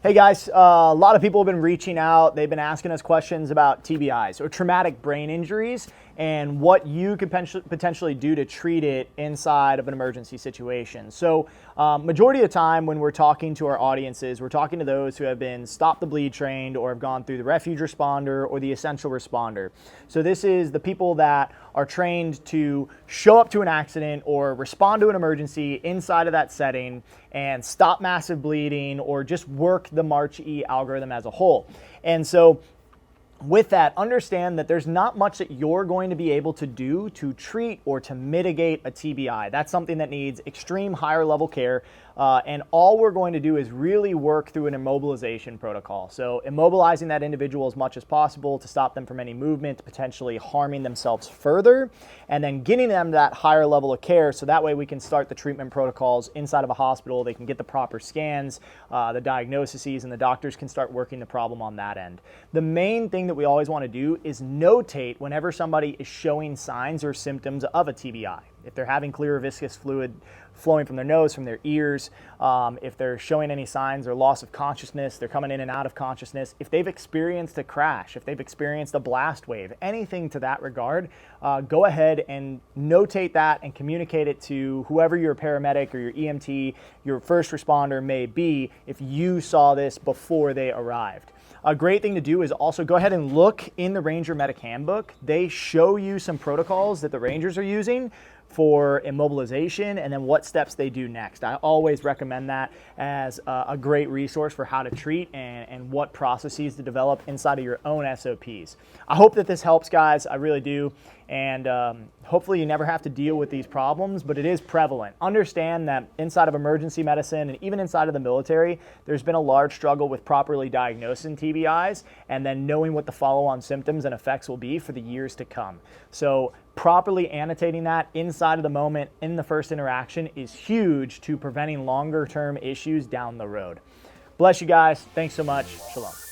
Hey guys, a lot of people have been reaching out. They've been asking us questions about TBIs or traumatic brain injuries and what you could potentially do to treat it inside of an emergency situation. So majority of the time when we're talking to our audiences, we're talking to those who have been stop the bleed trained or have gone through the refuge responder or the essential responder. So this is the people that are trained to show up to an accident or respond to an emergency inside of that setting and stop massive bleeding or just work the March E algorithm as a whole. And so with that, understand that there's not much that you're going to be able to do to treat or to mitigate a TBI. That's something that needs extreme higher level care. And all we're going to do is really work through an immobilization protocol. So immobilizing that individual as much as possible to stop them from any movement, potentially harming themselves further, and then getting them to that higher level of care so that way we can start the treatment protocols inside of a hospital. They can get the proper scans, the diagnoses, and the doctors can start working the problem on that end. The main thing that we always want to do is notate whenever somebody is showing signs or symptoms of a TBI. If they're having clear or viscous fluid flowing from their nose, from their ears, if they're showing any signs or loss of consciousness, they're coming in and out of consciousness, if they've experienced a crash, if they've experienced a blast wave, anything to that regard, go ahead and notate that and communicate it to whoever your paramedic or your EMT, your first responder may be if you saw this before they arrived. A great thing to do is also go ahead and look in the Ranger Medic Handbook. They show you some protocols that the Rangers are using for immobilization and then what steps they do next. I always recommend that as a great resource for how to treat and what processes to develop inside of your own SOPs. I hope that this helps, guys. I really do. And hopefully you never have to deal with these problems, but it is prevalent. Understand that inside of emergency medicine and even inside of the military, there's been a large struggle with properly diagnosing TBIs and then knowing what the follow-on symptoms and effects will be for the years to come. So properly annotating that inside of the moment in the first interaction is huge to preventing longer term issues down the road. Bless you guys. Thanks so much. Shalom.